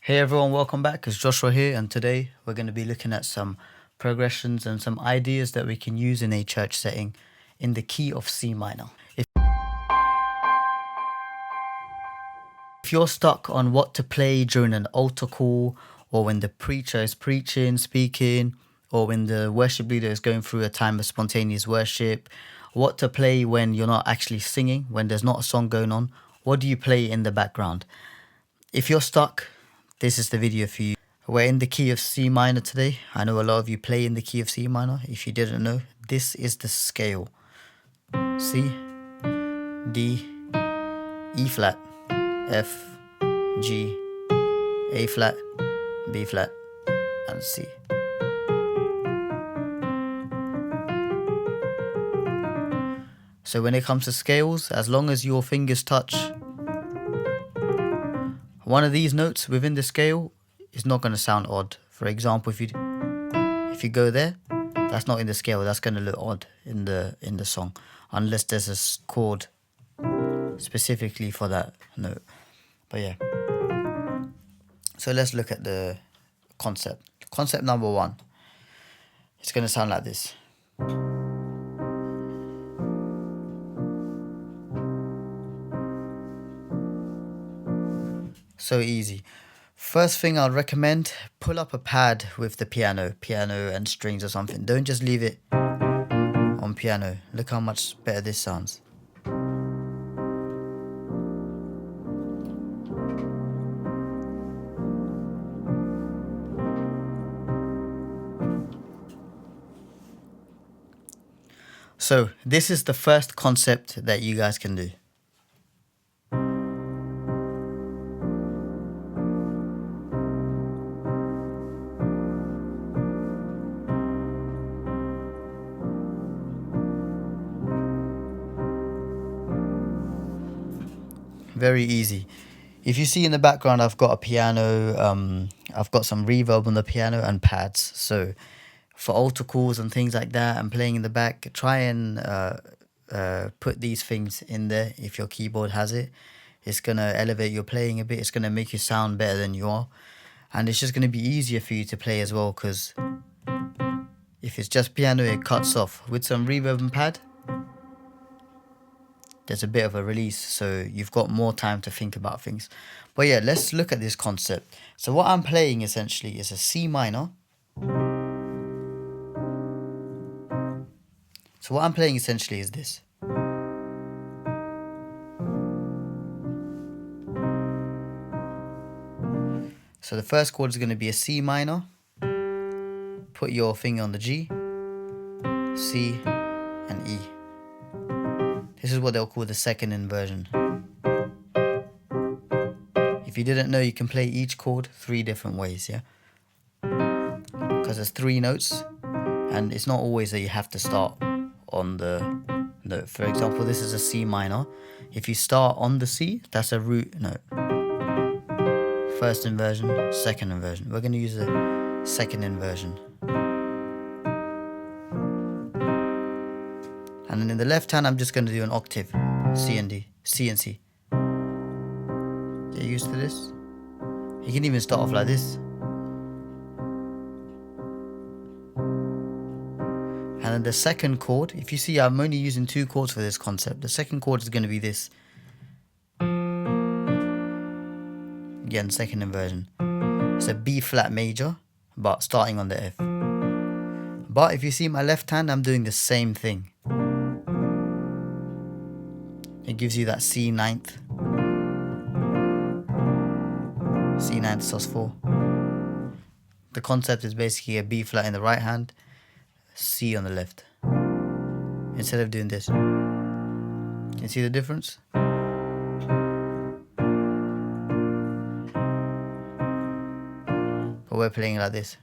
Hey everyone, welcome back. It's Joshua here, and today we're going to be looking at some progressions and some ideas that we can use in a church setting in the key of C minor. If you're stuck on what to play during an altar call, or when the preacher is preaching, speaking, or when the worship leader is going through a time of spontaneous worship, what to play when you're not actually singing, when there's not a song going on, what do you play in the background? If you're stuck, this is the video for you. We're in the key of C minor today. I know a lot of you play in the key of C minor. If you didn't know, this is the scale. C, D, E flat, F, G, A flat, B flat, and C. So when it comes to scales, as long as your fingers touch one of these notes within the scale, it's not going to sound odd. For example, if you go there, that's not in the scale. That's going to look odd in the song, unless there's a chord specifically for that note. But yeah. So let's look at the concept. Concept number one. It's going to sound like this. So easy. First thing I'd recommend, pull up a pad with the piano and strings or something. Don't just leave it on piano. Look how much better this sounds. So this is the first concept that you guys can do. Very easy. If you see in the background, I've got a piano, I've got some reverb on the piano and pads. So for altar calls and things like that and playing in the back, try and put these things in there if your keyboard has it. It's going to elevate your playing a bit. It's going to make you sound better than you are. And it's just going to be easier for you to play as well, because if it's just piano, it cuts off. With some reverb and pad, there's a bit of a release, so you've got more time to think about things. But yeah, let's look at this concept. So what I'm playing essentially is a C minor. So what I'm playing essentially is this. So the first chord is going to be a C minor. Put your finger on the G, C, and E. This is what they'll call the second inversion. If you didn't know, you can play each chord 3 different ways, yeah? Because there's 3 notes, and it's not always that you have to start on the note. For example, this is a C minor. If you start on the C, that's a root note. First inversion, second inversion. We're going to use the second inversion. And then in the left hand, I'm just going to do an octave, C and D, C and C. Get used to this. You can even start off like this. And then the second chord, if you see, I'm only using 2 chords for this concept. The second chord is going to be this. Again, second inversion. It's a B flat major, but starting on the F. But if you see my left hand, I'm doing the same thing. It gives you that C ninth. C ninth sus4. The concept is basically a B flat in the right hand, C on the left. Instead of doing this. Can you see the difference? But we're playing like this.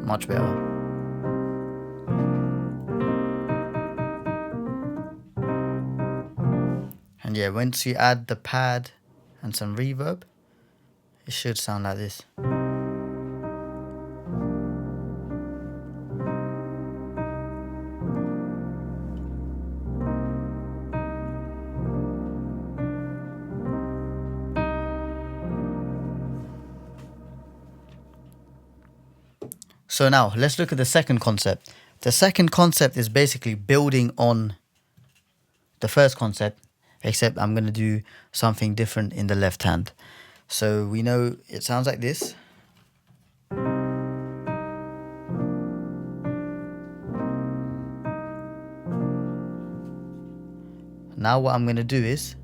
Much better. And yeah, once you add the pad and some reverb, it should sound like this. So now let's look at the second concept. The second concept is basically building on the first concept, except I'm going to do something different in the left hand. So we know it sounds like this. Now what I'm going to do is,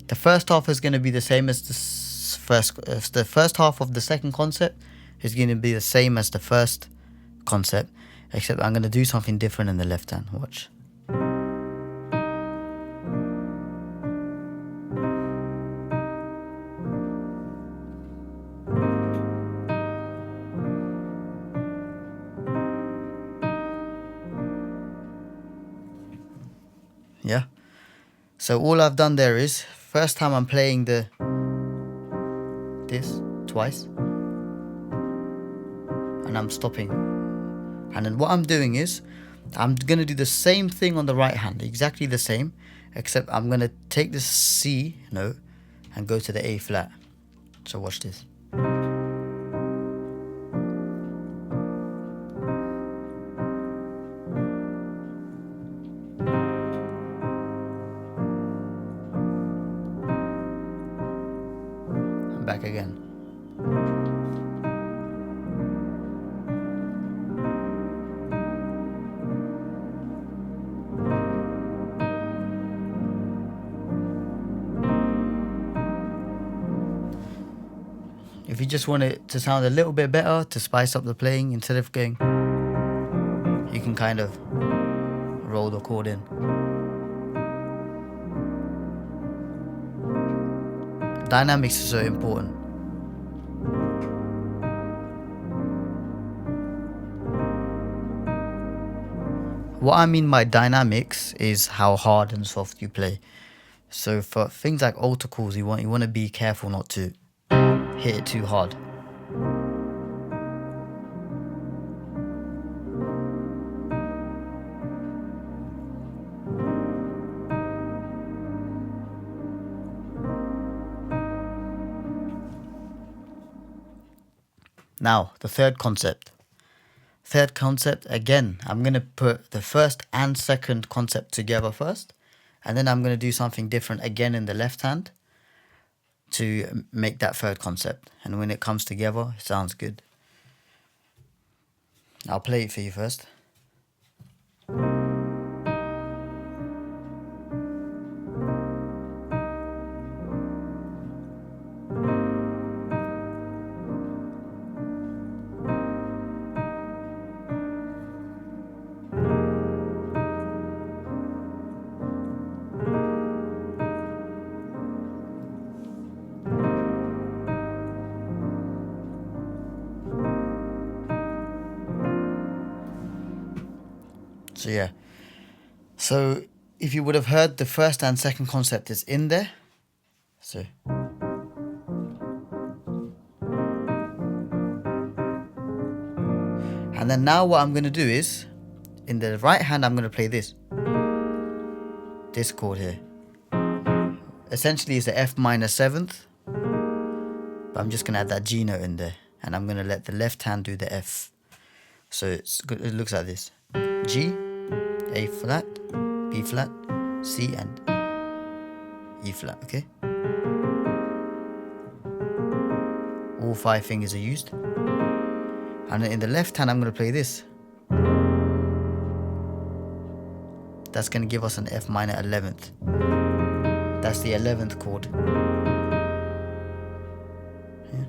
the first half is going to be the same as the first half of the second concept is going to be the same as the first concept, except I'm going to do something different in the left hand. Watch. Yeah. So all I've done there is, first time I'm playing this twice, and I'm stopping. And then what I'm doing is, I'm going to do the same thing on the right hand, exactly the same, except I'm going to take this C note and go to the A flat. So watch this. Back again. If you just want it to sound a little bit better, to spice up the playing, instead of going, you can kind of roll the chord in. Dynamics is so important. What I mean by dynamics is how hard and soft you play. So for things like alto calls, you want to be careful not to hit it too hard. Now, the third concept. Third concept, again, I'm going to put the first and second concept together first, and then I'm going to do something different again in the left hand to make that third concept. And when it comes together, it sounds good. I'll play it for you first. So yeah, so if you would have heard, the first and second concept is in there. So and then now what I'm going to do is, in the right hand I'm going to play this chord here. Essentially it's the F minor 7th, but I'm just going to add that G note in there, and I'm going to let the left hand do the F. So it looks like this: G, A flat, B flat, C, and E flat. Okay, all 5 fingers are used. And then in the left hand I'm going to play this. That's going to give us an F minor 11th. That's the 11th chord. Yeah.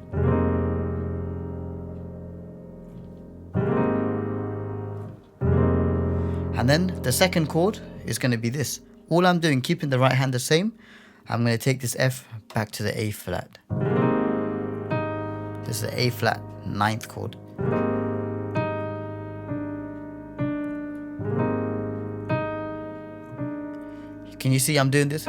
And then the second chord is going to be this. All I'm doing, keeping the right hand the same, I'm going to take this F back to the A flat. This is the A flat 9th chord. Can you see I'm doing this?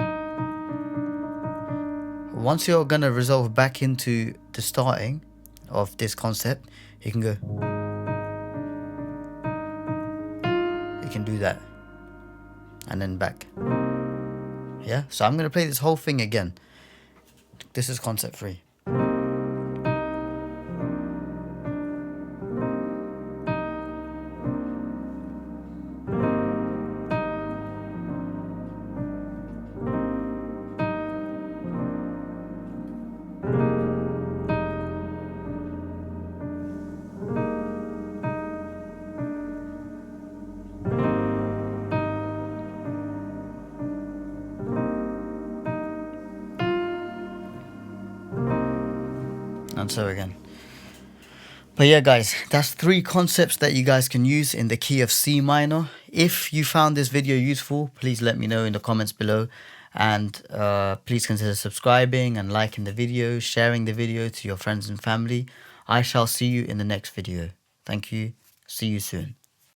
Once you're going to resolve back into the starting of this concept, you can go. You can do that. And then back. Yeah? So I'm going to play this whole thing again. This is concept 3. and so again. But yeah, guys, that's 3 concepts that you guys can use in the key of C minor. If you found this video useful, please let me know in the comments below. And please consider subscribing and liking the video, sharing the video to your friends and family. I shall see you in the next video. Thank you. See you soon.